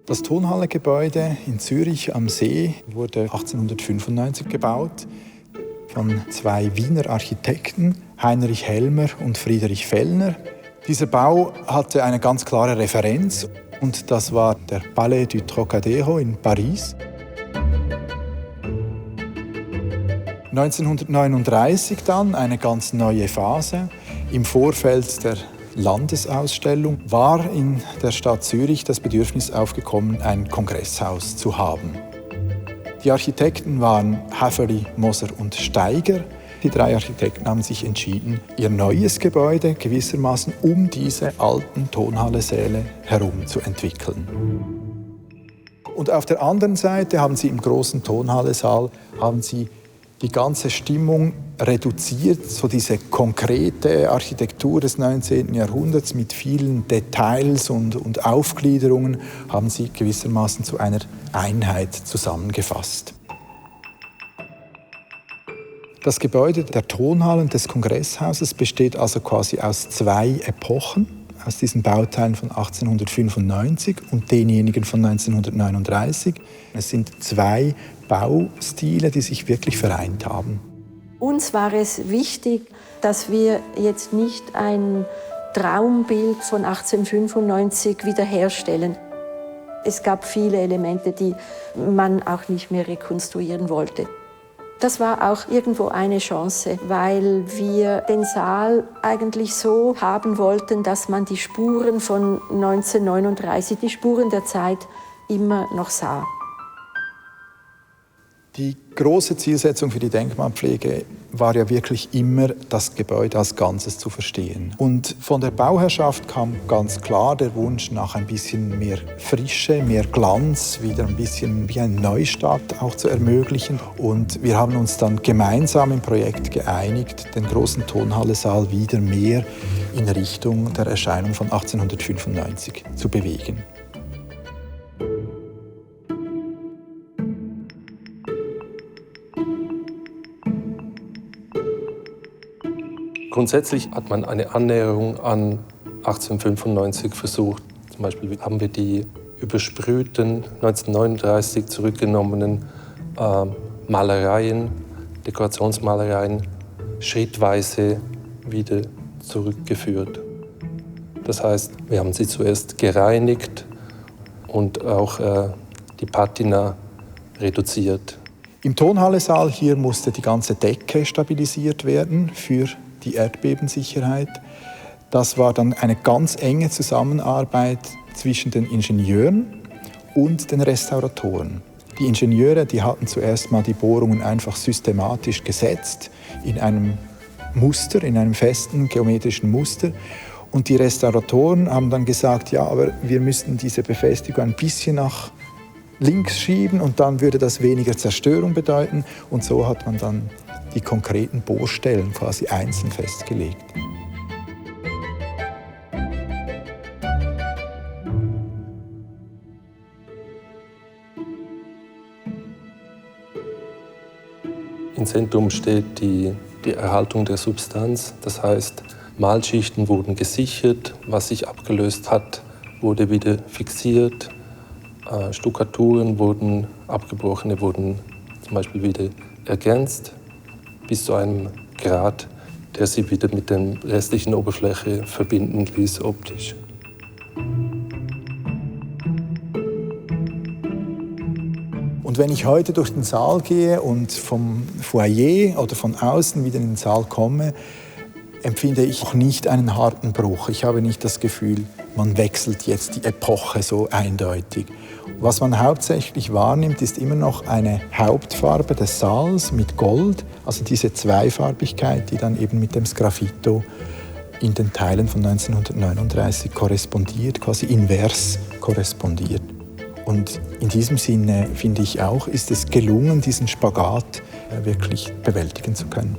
Das Tonhallegebäude in Zürich am See wurde 1895 gebaut von zwei Wiener Architekten, Heinrich Helmer und Friedrich Fellner. Dieser Bau hatte eine ganz klare Referenz und das war der Palais du Trocadero in Paris. 1939 dann eine ganz neue Phase. Im Vorfeld der Landesausstellung war in der Stadt Zürich das Bedürfnis aufgekommen, ein Kongresshaus zu haben. Die Architekten waren Häfeli, Moser und Steiger. Die drei Architekten haben sich entschieden, ihr neues Gebäude gewissermaßen um diese alten Tonhallesäle herum zu entwickeln. Und auf der anderen Seite haben sie im großen Tonhallesaal die ganze Stimmung reduziert, so diese konkrete Architektur des 19. Jahrhunderts mit vielen Details und Aufgliederungen haben sie gewissermaßen zu einer Einheit zusammengefasst. Das Gebäude der Tonhallen des Kongresshauses besteht also quasi aus zwei Epochen, aus diesen Bauteilen von 1895 und denjenigen von 1939. Es sind zwei Baustile, die sich wirklich vereint haben. Uns war es wichtig, dass wir jetzt nicht ein Traumbild von 1895 wiederherstellen. Es gab viele Elemente, die man auch nicht mehr rekonstruieren wollte. Das war auch irgendwo eine Chance, weil wir den Saal eigentlich so haben wollten, dass man die Spuren von 1939, die Spuren der Zeit, immer noch sah. Die große Zielsetzung für die Denkmalpflege war ja wirklich immer, das Gebäude als Ganzes zu verstehen. Und von der Bauherrschaft kam ganz klar der Wunsch nach ein bisschen mehr Frische, mehr Glanz, wieder ein bisschen wie ein Neustart auch zu ermöglichen. Und wir haben uns dann gemeinsam im Projekt geeinigt, den großen Tonhallesaal wieder mehr in Richtung der Erscheinung von 1895 zu bewegen. Grundsätzlich hat man eine Annäherung an 1895 versucht. Zum Beispiel haben wir die übersprühten, 1939 zurückgenommenen Malereien, Dekorationsmalereien schrittweise wieder zurückgeführt. Das heißt, wir haben sie zuerst gereinigt und auch die Patina reduziert. Im Tonhallesaal hier musste die ganze Decke stabilisiert werden für die Erdbebensicherheit. Das war dann eine ganz enge Zusammenarbeit zwischen den Ingenieuren und den Restauratoren. Die Ingenieure, die hatten zuerst mal die Bohrungen einfach systematisch gesetzt in einem Muster, in einem festen geometrischen Muster. Und die Restauratoren haben dann gesagt, ja, aber wir müssten diese Befestigung ein bisschen nach links schieben und dann würde das weniger Zerstörung bedeuten. Und so hat man dann die konkreten Bohrstellen quasi einzeln festgelegt. Im Zentrum steht die Erhaltung der Substanz. Das heißt, Malschichten wurden gesichert, was sich abgelöst hat, wurde wieder fixiert. Stuckaturen wurden abgebrochene, wurden zum Beispiel wieder ergänzt, bis zu einem Grad, der sie wieder mit der restlichen Oberfläche verbinden ließ optisch. Und wenn ich heute durch den Saal gehe und vom Foyer oder von außen wieder in den Saal komme, empfinde ich auch nicht einen harten Bruch. Ich habe nicht das Gefühl, man wechselt jetzt die Epoche so eindeutig. Was man hauptsächlich wahrnimmt, ist immer noch eine Hauptfarbe des Saals mit Gold, also diese Zweifarbigkeit, die dann eben mit dem Sgraffito in den Teilen von 1939 korrespondiert, quasi invers korrespondiert. Und in diesem Sinne, finde ich auch, ist es gelungen, diesen Spagat wirklich bewältigen zu können.